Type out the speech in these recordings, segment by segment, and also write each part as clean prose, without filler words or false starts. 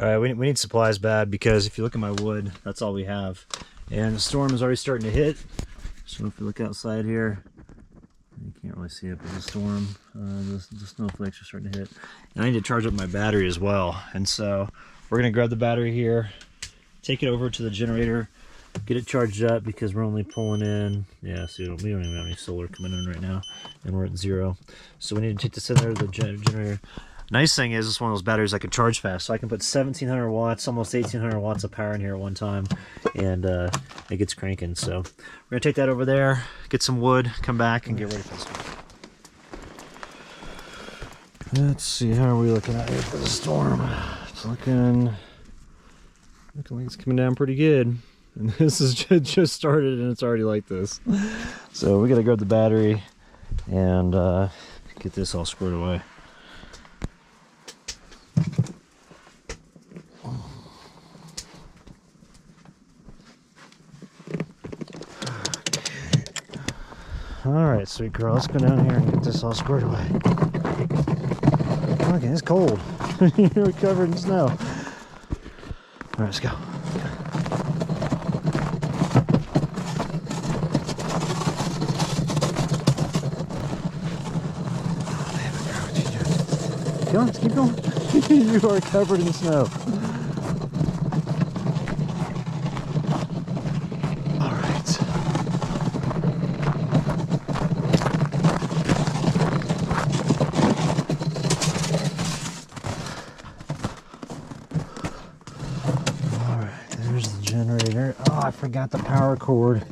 All right, we need supplies bad, because if you look at my wood, that's all we have. And the storm is already starting to hit. So if you look outside here, you can't really see it, but the storm, the snowflakes are starting to hit. And I need to charge up my battery as well. And so we're gonna grab the battery here, take it over to the generator, get it charged up, because we're only pulling in, yeah, so we don't even have any solar coming in right now, and we're at 0. So we need to take this in there to the generator. Nice thing is, it's one of those batteries I can charge fast, so I can put 1700 watts, almost 1800 watts of power in here at one time, and it gets cranking. So we're gonna take that over there, get some wood, come back, and get ready for this one. Let's see, how are we looking at here for the storm? It's looking like it's coming down pretty good. And this is just started, and it's already like this. So we gotta grab the battery and get this all squared away. Alright, sweet girl, let's go down here and get this all squared away. Okay, it's cold. You're covered in snow. Alright, let's go. Come on, let's keep going. You are covered in snow. I forgot the power cord.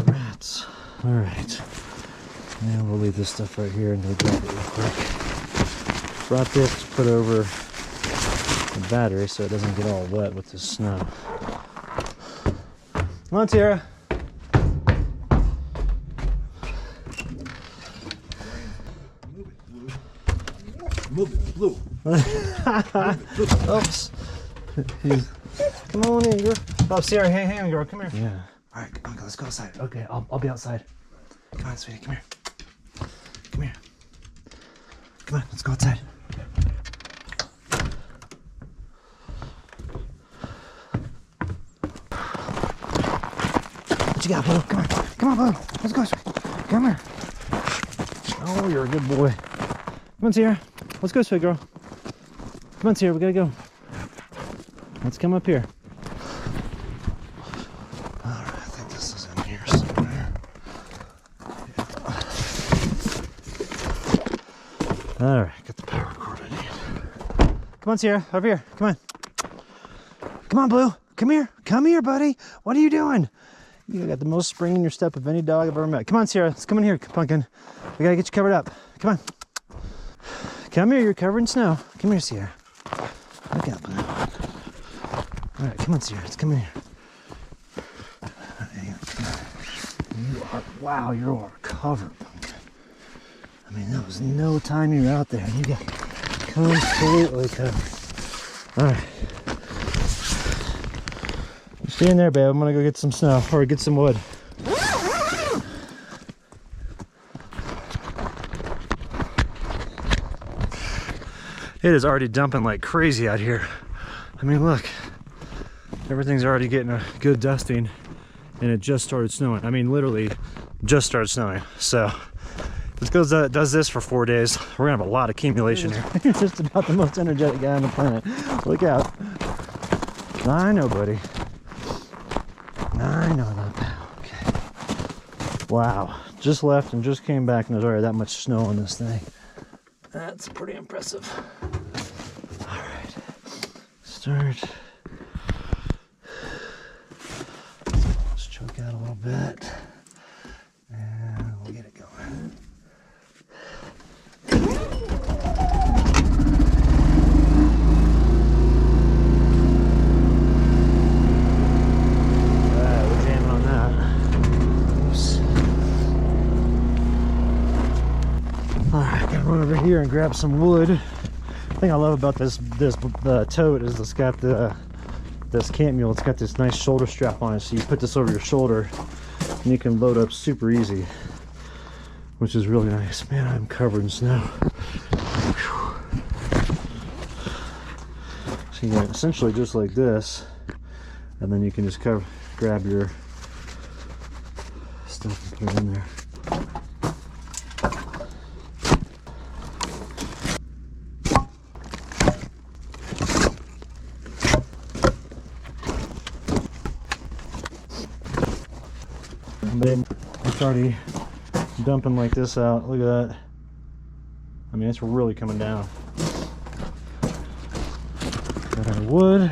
Rats. Alright. And we'll leave this stuff right here and go grab it real quick. Brought this to put over the battery so it doesn't get all wet with the snow. Come on, Tara. Move it, Blue. Oops. Come on in, girl. Oh, Sarah, hang on, girl. Come here. Yeah. All right, come on, let's go outside. Okay, I'll be outside. Come on, sweetie, come here. Come here. Come on, let's go outside. What you got, Blue? Come on. Come on, Blue. Let's go, sweetie. Come here. Oh, you're a good boy. Come on, Sierra. Let's go, sweet girl. Come on, Sierra, we gotta go. Let's come up here. Alright, I think this is in here somewhere. Alright, get the power cord I need. Come on, Sierra, over here. Come on. Come on, Blue. Come here. Come here, buddy. What are you doing? You got the most spring in your step of any dog I've ever met. Come on, Sierra. Let's come in here, pumpkin. We gotta get you covered up. Come on. Come here. You're covered in snow. Come here, Sierra. Look out, Blue. All right, come on, Sierra. Let's come in here. You are, wow, you are covered, pumpkin. I mean, there was no time you were out there. You got completely covered. All right. Stay in there, babe. I'm gonna go get some snow or get some wood. It is already dumping like crazy out here. I mean, look, everything's already getting a good dusting, and it just started snowing. I mean, literally just started snowing. So if it does this for 4 days, we're gonna have a lot of accumulation here. You're just about the most energetic guy on the planet. Look out. I know, buddy. I know about that. Okay. Wow. Just left and just came back, and there's already that much snow on this thing. That's pretty impressive. All right. Start. Let's choke out a little bit. And we'll get it going. Run over here and grab some wood. The thing I love about this tote is it's got this camp mule. It's got this nice shoulder strap on it, so you put this over your shoulder and you can load up super easy, which is really nice. Man, I'm covered in snow. Whew. So you got essentially just like this, and then you can just grab your stuff and put it in there. It's already dumping like this out. Look at that. I mean, it's really coming down. Got our wood.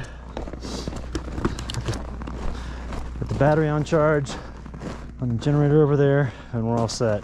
Got the battery on charge on the generator over there, and we're all set.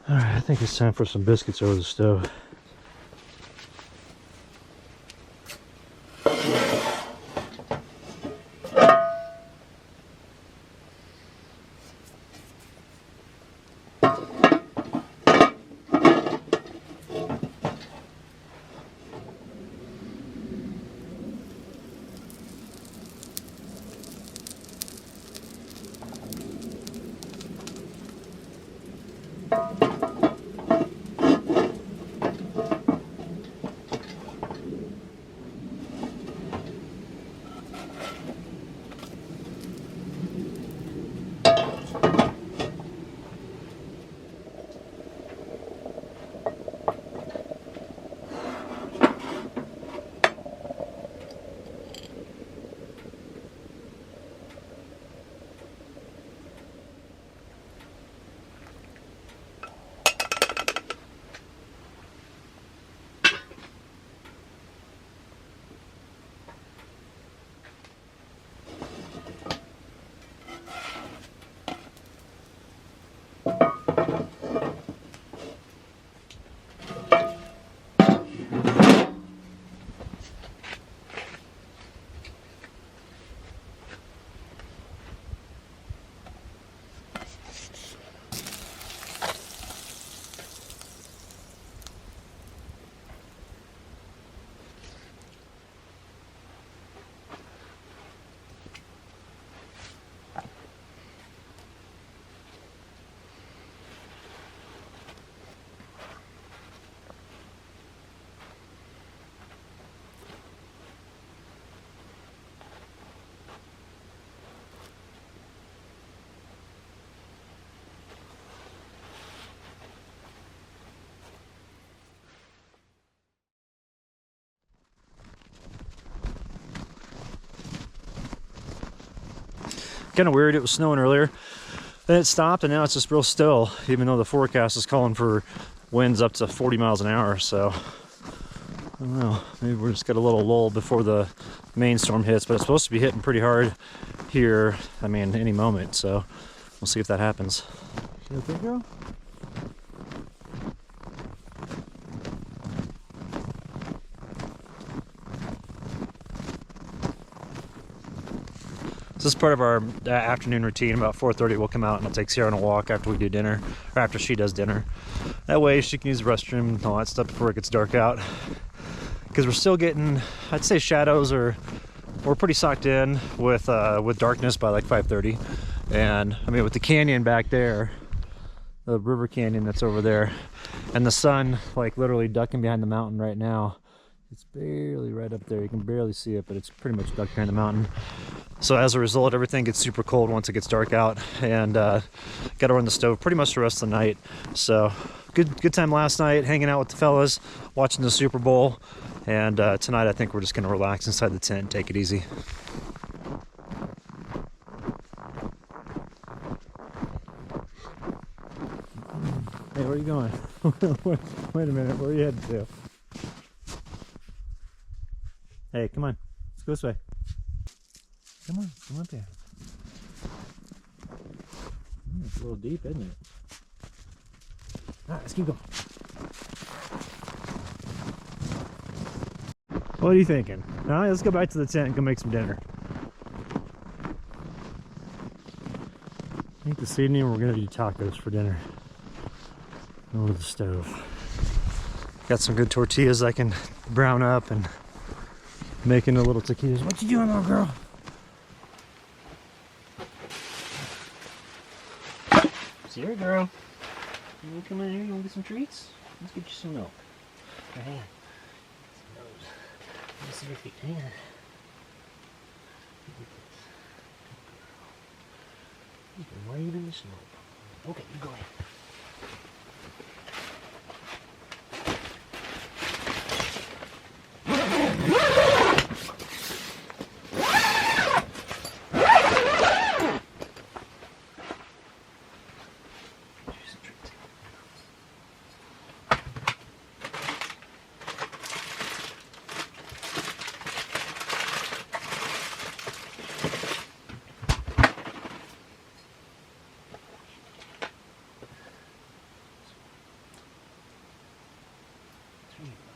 Alright, I think it's time for some biscuits over the stove. Kind of weird, it was snowing earlier, then it stopped, and now it's just real still, even though the forecast is calling for winds up to 40 miles an hour. So I don't know, maybe we're just got a little lull before the main storm hits, but it's supposed to be hitting pretty hard here, I mean, any moment, so we'll see if that happens. You okay, girl? This is part of our afternoon routine. About 4:30 we'll come out and I'll take Sierra on a walk after we do dinner, or after she does dinner. That way she can use the restroom and all that stuff before it gets dark out. Because we're still getting, I'd say shadows, or we're pretty socked in with darkness by like 5:30. And I mean, with the canyon back there, the river canyon that's over there, and the sun like literally ducking behind the mountain right now. It's barely right up there. You can barely see it, but it's pretty much ducked behind the mountain. So as a result, everything gets super cold once it gets dark out, and got to run the stove pretty much the rest of the night. So good time last night, hanging out with the fellas, watching the Super Bowl, and tonight I think we're just going to relax inside the tent and take it easy. Hey, where are you going? Wait a minute, where are you headed to? Hey, come on, let's go this way. Come on, come up here. It's a little deep, isn't it? Alright, let's keep going. What are you thinking? Now let's go back to the tent and go make some dinner. think this evening we're gonna do tacos for dinner over the stove. Got some good tortillas I can brown up and make into little taquitos. What you doing, little girl? See here, girl. You wanna come in here? You wanna get some treats? Let's get you some milk. Your hand. Let me see your feet. Hang on. You can wade in the snow. Okay, you go ahead. Sweet.